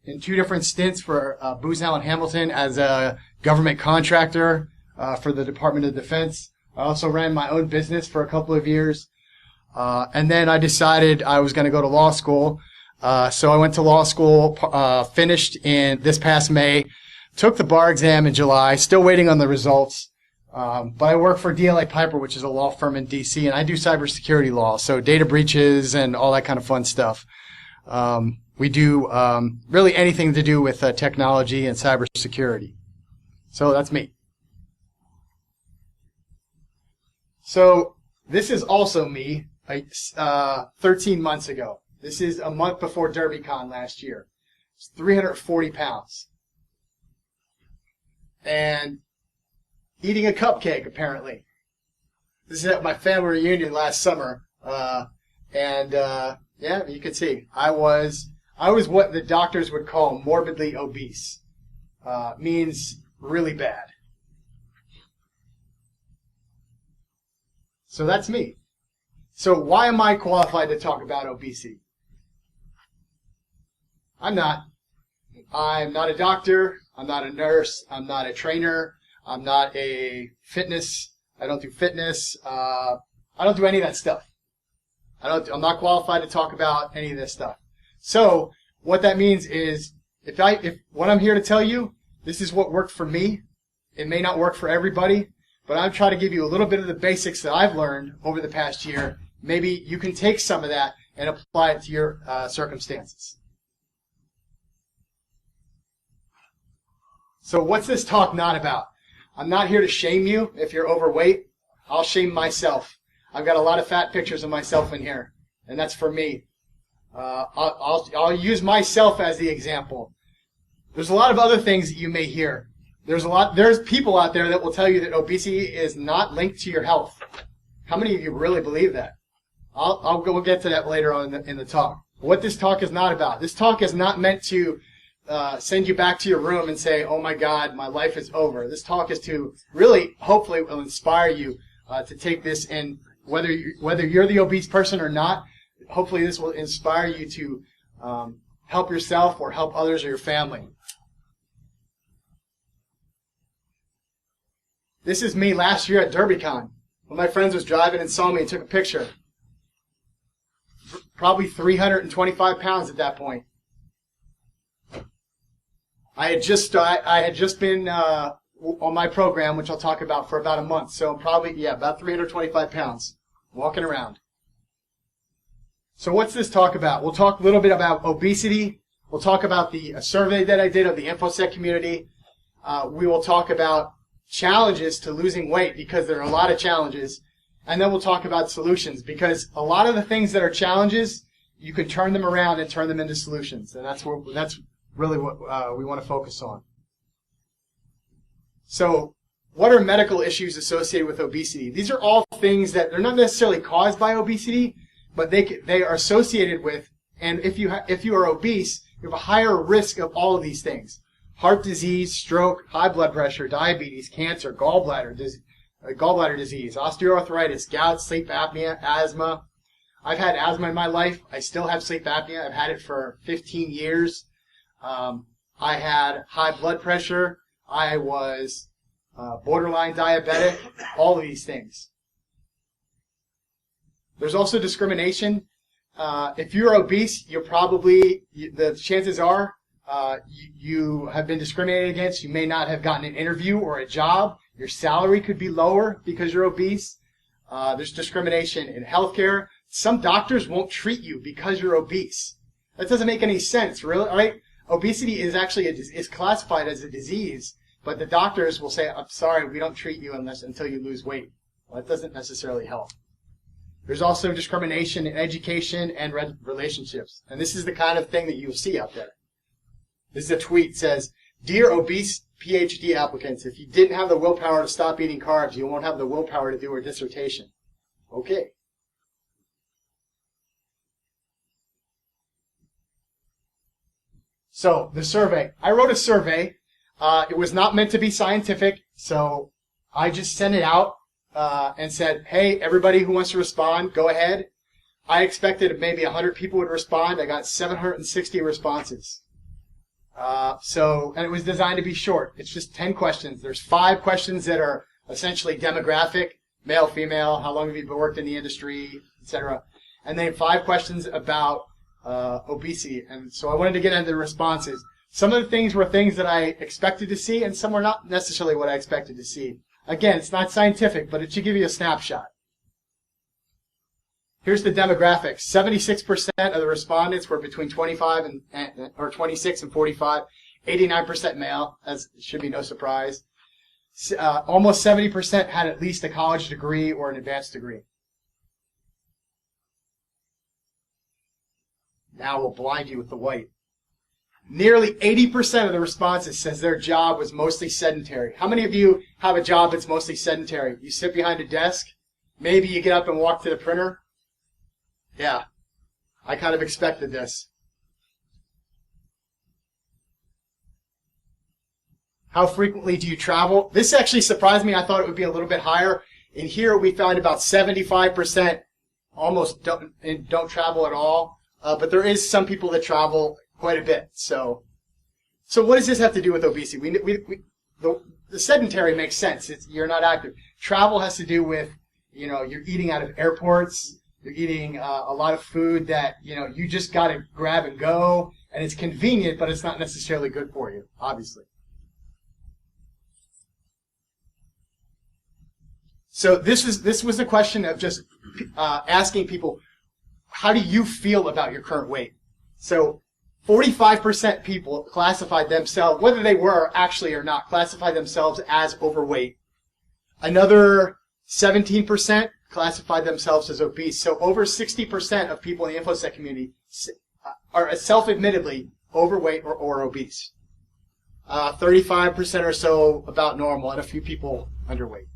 in 2 different stints for Booz Allen Hamilton as a government contractor for the Department of Defense. I also ran my own business for a couple of years. And then I decided I was going to go to law school. So I went to law school, finished in this past May, took the bar exam in July, still waiting on the results. But I work for DLA Piper, which is a law firm in DC, and I do cybersecurity law, so data breaches and all that kind of fun stuff. We do really anything to do with technology and cybersecurity. So that's me. So this is also me 13 months ago. This is a month before Derbycon last year. It's 340 pounds. And eating a cupcake, apparently. This is at my family reunion last summer. Yeah, you can see. I was what the doctors would call morbidly obese. Means really bad. So that's me. So why am I qualified to talk about obesity? I'm not. I'm not a doctor. I'm not a nurse. I'm not a trainer. I'm not a fitness. I don't do fitness. I don't do any of that stuff. I'm not qualified to talk about any of this stuff. So what that means is if what I'm here to tell you, this is what worked for me. It may not work for everybody, but I'm trying to give you a little bit of the basics that I've learned over the past year. Maybe you can take some of that and apply it to your circumstances. So what's this talk not about? I'm not here to shame you if you're overweight. I'll shame myself. I've got a lot of fat pictures of myself in here, and that's for me. I'll use myself as the example. There's a lot of other things that you may hear. There's people out there that will tell you that obesity is not linked to your health. How many of you really believe that? We'll get to that later on in the talk. What this talk is not about. This talk is not meant to send you back to your room and say, oh my God, my life is over. This talk is to really, hopefully, will inspire you to take this, and whether you're the obese person or not, hopefully this will inspire you to help yourself or help others or your family. This is me last year at Derbycon. One of my friends was driving and saw me and took a picture. Probably 325 pounds at that point. I had just been on my program, which I'll talk about, for about a month. So I'm probably, about 325 pounds walking around. So what's this talk about? We'll talk a little bit about obesity. We'll talk about the survey that I did of the Infosec community. We will talk about challenges to losing weight, because there are a lot of challenges. And then we'll talk about solutions, because a lot of the things that are challenges, you can turn them around and turn them into solutions. And that's really what we want to focus on. So what are medical issues associated with obesity? These are all things that they're not necessarily caused by obesity, but they are associated with, and if you are obese, you have a higher risk of all of these things. Heart disease, stroke, high blood pressure, diabetes, cancer, gallbladder disease, osteoarthritis, gout, sleep apnea, asthma. I've had asthma in my life. I still have sleep apnea. I've had it for 15 years. I had high blood pressure. I was borderline diabetic. All of these things. There's also discrimination. If you're obese, the chances are you have been discriminated against. You may not have gotten an interview or a job. Your salary could be lower because you're obese. There's discrimination in healthcare. Some doctors won't treat you because you're obese. That doesn't make any sense, really, right? Obesity is actually is classified as a disease, but the doctors will say, "I'm sorry, we don't treat you until you lose weight." Well, that doesn't necessarily help. There's also discrimination in education and relationships, and this is the kind of thing that you'll see out there. This is a tweet. It says, "Dear obese PhD applicants, if you didn't have the willpower to stop eating carbs, you won't have the willpower to do a dissertation." Okay. So, the survey. I wrote a survey. It was not meant to be scientific, so I just sent it out and said, hey, everybody who wants to respond, go ahead. I expected maybe 100 people would respond. I got 760 responses. And it was designed to be short. It's just 10 questions. There's 5 questions that are essentially demographic, male, female, how long have you worked in the industry, etc. And then 5 questions about obesity. And so I wanted to get into the responses. Some of the things were things that I expected to see, and some were not necessarily what I expected to see. Again, it's not scientific, but it should give you a snapshot. Here's the demographics. 76% of the respondents were between 25 or 26 and 45. 89% male, as should be no surprise. Almost 70% had at least a college degree or an advanced degree. Now we'll blind you with the white. Nearly 80% of the responses says their job was mostly sedentary. How many of you have a job that's mostly sedentary? You sit behind a desk, maybe you get up and walk to the printer. Yeah, I kind of expected this. How frequently do you travel? This actually surprised me. I thought it would be a little bit higher. In here, we found about 75% almost don't travel at all. But there is some people that travel quite a bit. So what does this have to do with obesity? The sedentary makes sense. You're not active. Travel has to do with, you're eating out of airports. You're eating a lot of food that, you just got to grab and go. And it's convenient, but it's not necessarily good for you, obviously. So this was a question of just asking people, how do you feel about your current weight? So 45% people classified themselves, whether they were actually or not, classified themselves as overweight. Another 17% classified themselves as obese. So over 60% of people in the Infosec community are self-admittedly overweight or obese. 35% or so about normal, and a few people underweight.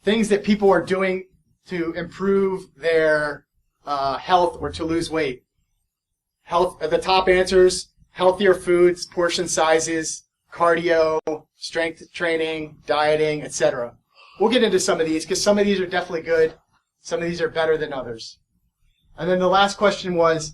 Things that people are doing to improve their health or to lose weight. Health, the top answers: healthier foods, portion sizes, cardio, strength training, dieting, etc. We'll get into some of these because some of these are definitely good. Some of these are better than others. And then the last question was,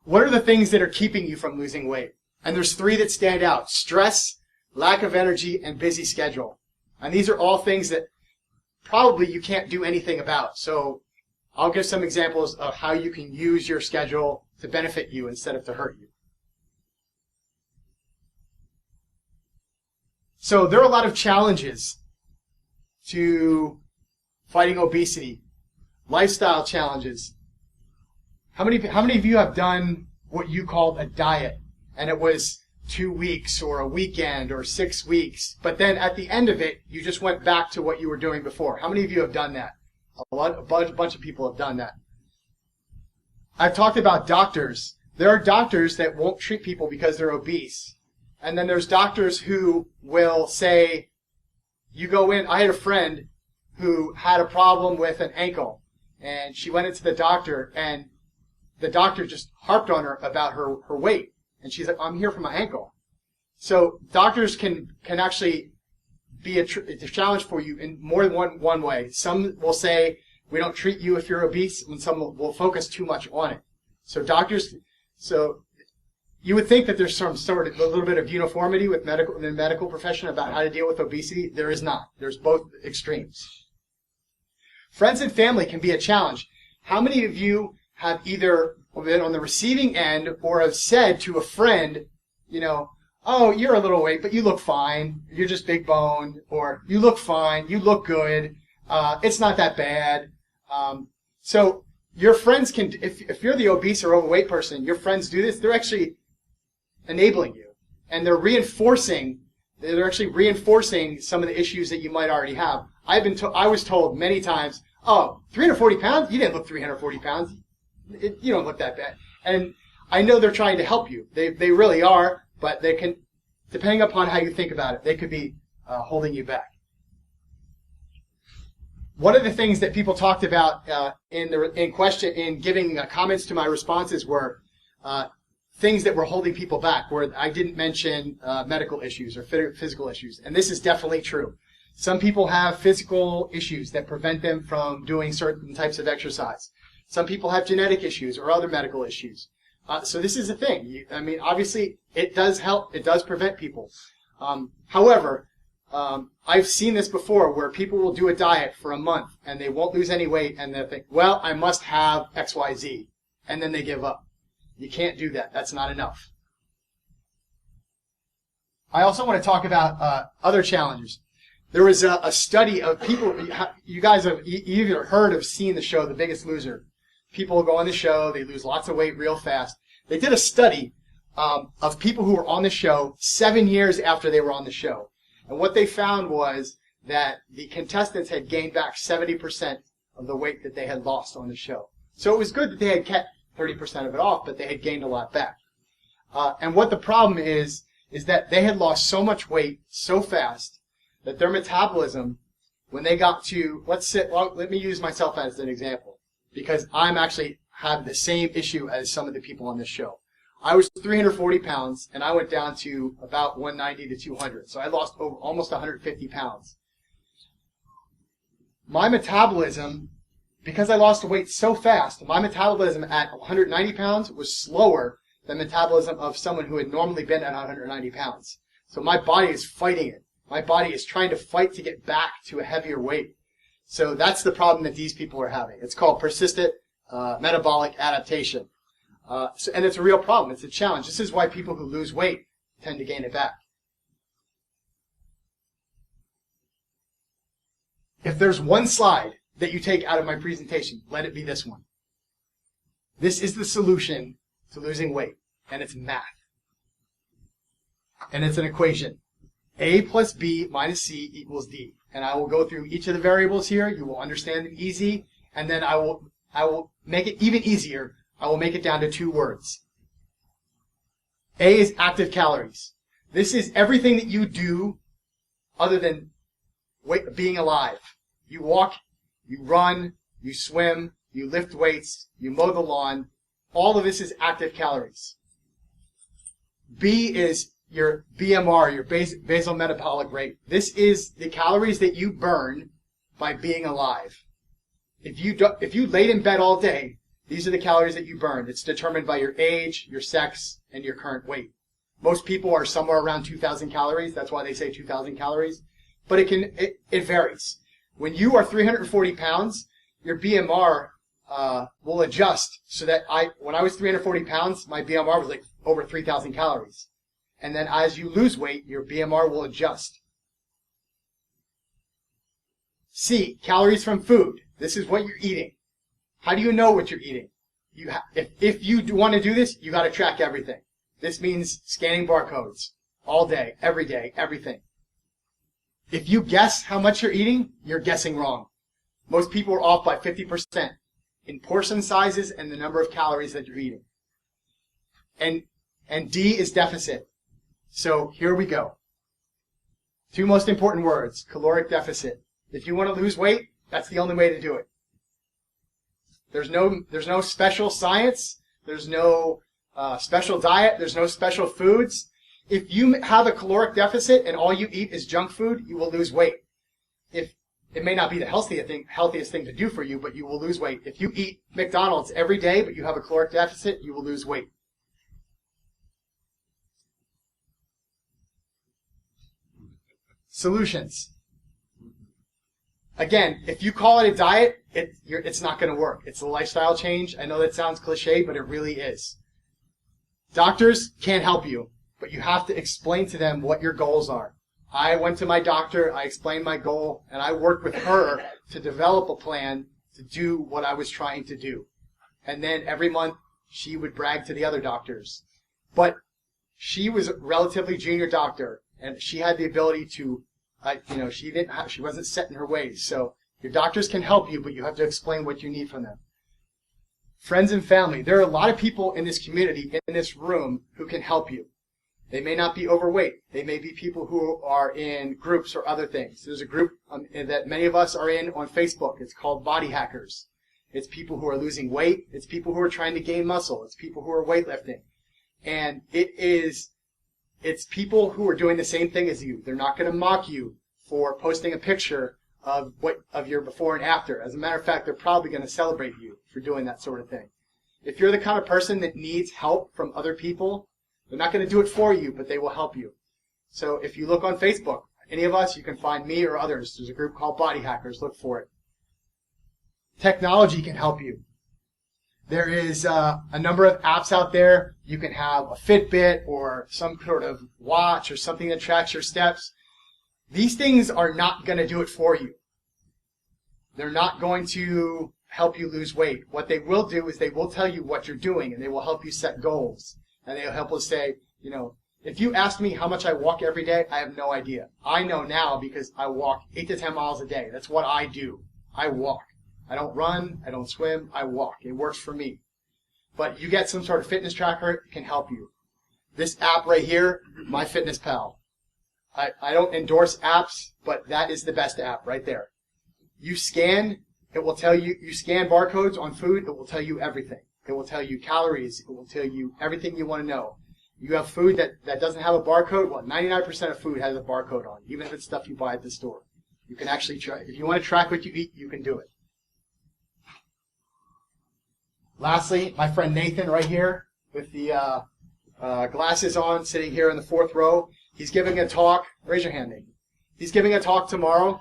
what are the things that are keeping you from losing weight? And there's 3 that stand out: stress, lack of energy, and busy schedule. And these are all things that probably you can't do anything about. So I'll give some examples of how you can use your schedule to benefit you instead of to hurt you. So there are a lot of challenges to fighting obesity. Lifestyle challenges. How many of you have done what you called a diet, and it was 2 weeks or a weekend or 6 weeks, but then at the end of it, you just went back to what you were doing before? How many of you have done that? A bunch of people have done that. I've talked about doctors. There are doctors that won't treat people because they're obese. And then there's doctors who will say, you go in. I had a friend who had a problem with an ankle, and she went into the doctor, and the doctor just harped on her about her weight. And she's like, I'm here for my ankle. So doctors can actually be a challenge for you in more than one way. Some will say, we don't treat you if you're obese, and some will focus too much on it. So you would think that there's some sort of a little bit of uniformity with the medical profession about how to deal with obesity. There is not. There's both extremes. Friends and family can be a challenge. How many of you have either been on the receiving end or have said to a friend, oh, you're a little weight, but you look fine. You're just big boned. Or you look fine. You look good. It's not that bad. So your friends can, if you're the obese or overweight person, your friends do this, they're actually enabling you. And they're actually reinforcing some of the issues that you might already have. I was told many times, oh, 340 pounds? You didn't look 340 pounds. You don't look that bad. And I know they're trying to help you. They really are, but they can, depending upon how you think about it, they could be holding you back. One of the things that people talked about in giving comments to my responses were things that were holding people back, where I didn't mention medical issues or physical issues. And this is definitely true. Some people have physical issues that prevent them from doing certain types of exercise. Some people have genetic issues or other medical issues. So this is a thing. Obviously, it does help. It does prevent people. However, I've seen this before where people will do a diet for a month and they won't lose any weight and they think, well, I must have XYZ. And then they give up. You can't do that. That's not enough. I also want to talk about other challenges. There was a study of people, you guys have either heard or seen the show The Biggest Loser. People go on the show, they lose lots of weight real fast. They did a study of people who were on the show 7 years after they were on the show. And what they found was that the contestants had gained back 70% of the weight that they had lost on the show. So it was good that they had kept 30% of it off, but they had gained a lot back. And what the problem is that they had lost so much weight so fast that their metabolism, when they got to, let me use myself as an example, because I'm actually have the same issue as some of the people on this show. I was 340 pounds, and I went down to about 190 to 200. So I lost almost 150 pounds. My metabolism, because I lost weight so fast, my metabolism at 190 pounds was slower than metabolism of someone who had normally been at 190 pounds. So my body is fighting it. My body is trying to fight to get back to a heavier weight. So that's the problem that these people are having. It's called persistent metabolic adaptation. And it's a real problem. It's a challenge. This is why people who lose weight tend to gain it back. If there's one slide that you take out of my presentation, let it be this one. This is the solution to losing weight, and it's math. And it's an equation. A plus B minus C equals D. And I will go through each of the variables here. You will understand them easy, and then I will make it even easier. I will make it down to 2 words. A is active calories. This is everything that you do other than being alive. You walk, you run, you swim, you lift weights, you mow the lawn. All of this is active calories. B is your BMR, your basal metabolic rate. This is the calories that you burn by being alive. If you laid in bed all day, these are the calories that you burn. It's determined by your age, your sex, and your current weight. Most people are somewhere around 2,000 calories. That's why they say 2,000 calories. But it varies. When you are 340 pounds, your BMR will adjust so that when I was 340 pounds, my BMR was like over 3,000 calories. And then as you lose weight, your BMR will adjust. C, calories from food. This is what you're eating. How do you know what you're eating? If you want to do this, you got to track everything. This means scanning barcodes all day, everything. If you guess how much you're eating, you're guessing wrong. Most people are off by 50% in portion sizes and the number of calories that you're eating. And D is deficit. So here we go. 2 most important words, caloric deficit. If you want to lose weight, that's the only way to do it. There's no special science. There's no special diet. There's no special foods. If you have a caloric deficit and all you eat is junk food, you will lose weight. If it may not be the healthiest thing to do for you, but you will lose weight. If you eat McDonald's every day, but you have a caloric deficit, you will lose weight. Solutions. Again, if you call it a diet, it's not going to work. It's a lifestyle change. I know that sounds cliche, but it really is. Doctors can't help you, but you have to explain to them what your goals are. I went to my doctor, I explained my goal, and I worked with her to develop a plan to do what I was trying to do. And then every month, she would brag to the other doctors. But she was a relatively junior doctor, and she had the ability to she wasn't set in her ways. So your doctors can help you, but you have to explain what you need from them. Friends and family. There are a lot of people in this community, in this room, who can help you. They may not be overweight. They may be people who are in groups or other things. There's a group that many of us are in on Facebook. It's called Body Hackers. It's people who are losing weight. It's people who are trying to gain muscle. It's people who are weightlifting. And it's people who are doing the same thing as you. They're not going to mock you for posting a picture of your before and after. As a matter of fact, they're probably going to celebrate you for doing that sort of thing. If you're the kind of person that needs help from other people, they're not going to do it for you, but they will help you. So if you look on Facebook, any of us, you can find me or others. There's a group called Body Hackers. Look for it. Technology can help you. There is a number of apps out there. You can have a Fitbit or some sort of watch or something that tracks your steps. These things are not going to do it for you. They're not going to help you lose weight. What they will do is they will tell you what you're doing, and they will help you set goals. And they'll help us say, if you asked me how much I walk every day, I have no idea. I know now because I walk 8 to 10 miles a day. That's what I do. I walk. I don't run. I don't swim. I walk. It works for me. But you get some sort of fitness tracker, it can help you. This app right here, MyFitnessPal. I don't endorse apps, but that is the best app right there. You scan, it will tell you, you scan barcodes on food, it will tell you everything. It will tell you calories, it will tell you everything you want to know. You have food that doesn't have a barcode, well, 99% of food has a barcode on it, even if it's stuff you buy at the store. You can actually try, if you want to track what you eat, you can do it. Lastly, my friend Nathan right here with the glasses on, sitting here in the 4th row. He's giving a talk. Raise your hand, Nathan. He's giving a talk tomorrow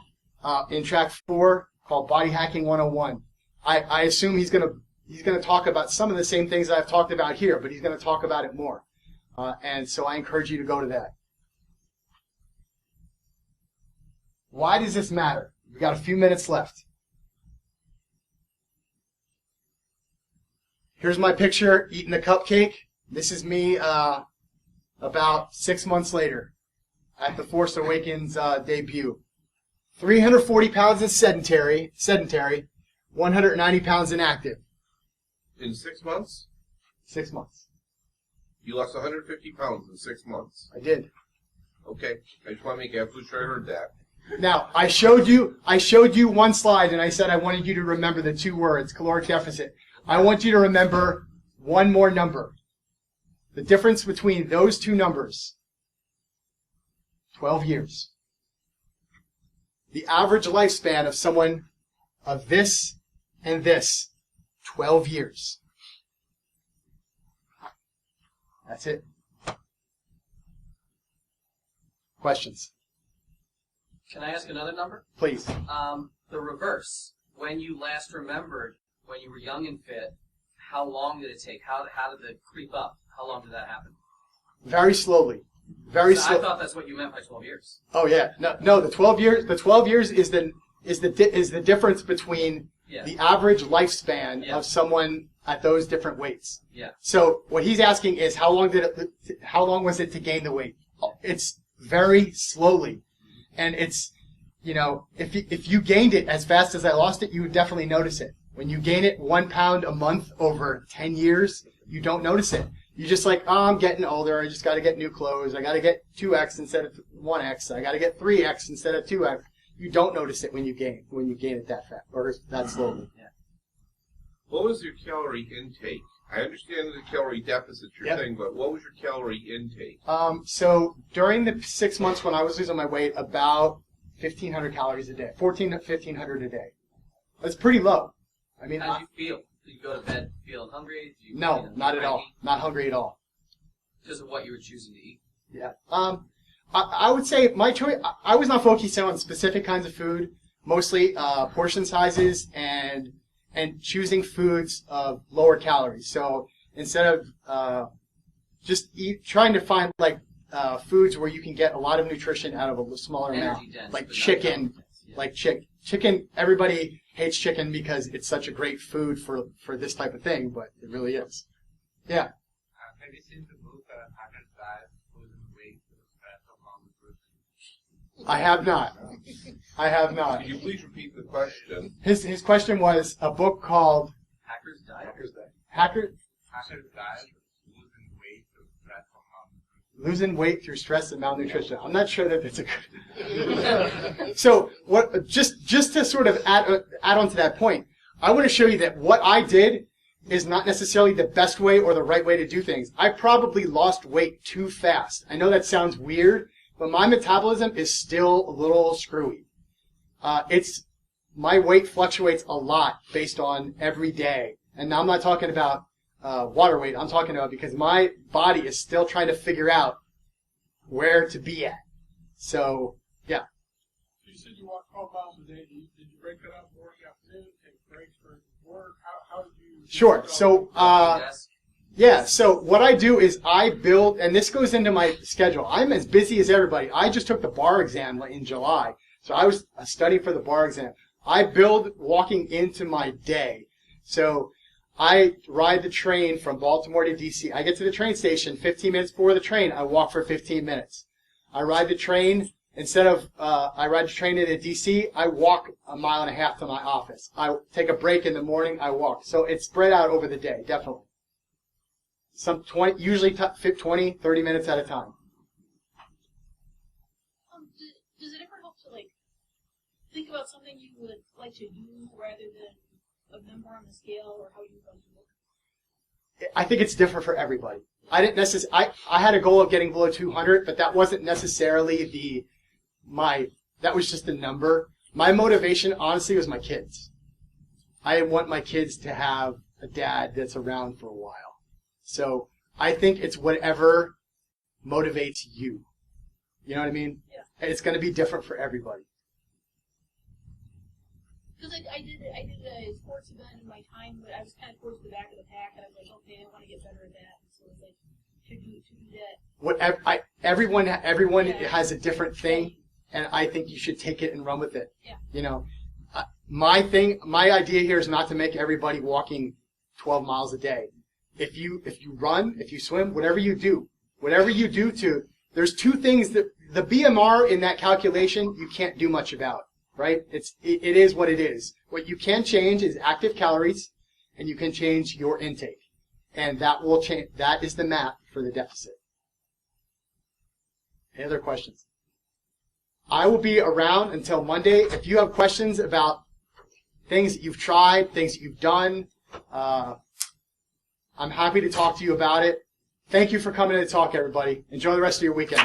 in track 4 called Body Hacking 101. I assume he's going to talk about some of the same things that I've talked about here, but he's going to talk about it more. And so I encourage you to go to that. Why does this matter? We've got a few minutes left. Here's my picture eating the cupcake. This is me about 6 months later at the Force Awakens debut. 340 pounds in sedentary, 190 pounds in active. In 6 months? 6 months. You lost 150 pounds in 6 months. I did. Okay, I just want to make absolutely sure I heard that. Now, I showed you one slide, and I said I wanted you to remember the 2 words, caloric deficit. I want you to remember one more number. The difference between those 2 numbers, 12 years. The average lifespan of someone of this and this, 12 years. That's it. Questions? Can I ask another number? Please. The reverse. When you last remembered, when you were young and fit, how long did it take? How did it creep up? How long did that happen? Very slowly. Very so slow. I thought that's what you meant by 12 years. Oh yeah. No. The 12 years. The 12 years is the difference between the average lifespan of someone at those different weights. Yeah. So what he's asking is how long was it to gain the weight? It's very slowly, and it's if you gained it as fast as I lost it, you would definitely notice it. When you gain it 1 pound a month over 10 years, you don't notice it. You're just like, oh, I'm getting older. I just got to get new clothes. I got to get 2X instead of 1X. I got to get 3X instead of 2X. You don't notice it when you gain it that fast or that slowly. Yeah. What was your calorie intake? I understand the calorie deficit you're saying, but what was your calorie intake? So during the 6 months when I was losing my weight, about 1,500 calories a day, 1,400 to 1,500 a day. That's pretty low. I mean, how did you feel? Did you go to bed feeling hungry? No, not at all. Not hungry at all. Because of what you were choosing to eat? Yeah. I would say my choice, I was not focusing on specific kinds of food, mostly portion sizes and choosing foods of lower calories. So instead of trying to find foods where you can get a lot of nutrition out of a smaller amount, like chicken, chicken. Everybody hates chicken because it's such a great food for this type of thing, but it really is. Yeah. Have you seen the book Hacker's Diet, Losing Weight to the Stress of Malnutrition? I have not. I have not. Could you please repeat the question? His question was a book called Hacker's Diet. Hacker's Diet, Losing Weight to Stress of Malnutrition. Losing weight through stress and malnutrition. I'm not sure that it's a good. So what? Just to sort of add on to that point, I want to show you that what I did is not necessarily the best way or the right way to do things. I probably lost weight too fast. I know that sounds weird, but my metabolism is still a little screwy. My weight fluctuates a lot based on every day. And now I'm not talking about water weight. I'm talking about because my body is still trying to figure out where to be at. So, yeah. You said you walk 12 miles a day. Did you break that up morning, afternoon, take breaks for work? How did you... Sure. So, yeah, so what I do is I build, and this goes into my schedule. I'm as busy as everybody. I just took the bar exam in July. So I was studying for the bar exam. I build walking into my day. So I ride the train from Baltimore to D.C. I get to the train station 15 minutes before the train. I walk for 15 minutes. I ride the train. Instead of I ride the train into D.C., I walk 1.5 miles to my office. I take a break in the morning. I walk. So it's spread out over the day, definitely. Usually 20, 30 minutes at a time. Does it ever help to think about something you would like to do rather than a number on the scale or how you want to look? I think it's different for everybody. I didn't necessarily. I had a goal of getting below 200, but that wasn't necessarily that was just a number. My motivation, honestly, was my kids. I want my kids to have a dad that's around for a while. So I think it's whatever motivates you. You know what I mean? Yeah. It's going to be different for everybody. Because I did a sports event in my time, but I was kind of towards the back of the pack, and I was like, okay, I want to get better at that. And so it's like to do that. Everyone has a different thing, and I think you should take it and run with it. Yeah. You know, my idea here is not to make everybody walking 12 miles a day. If you run, if you swim, whatever you do there's two things that the BMR in that calculation you can't do much about, right? It is what it is. What you can change is active calories, and you can change your intake, and that will change. That is the map for the deficit. Any other questions? I will be around until Monday. If you have questions about things that you've tried, things that you've done, I'm happy to talk to you about it. Thank you for coming in to talk, everybody. Enjoy the rest of your weekend.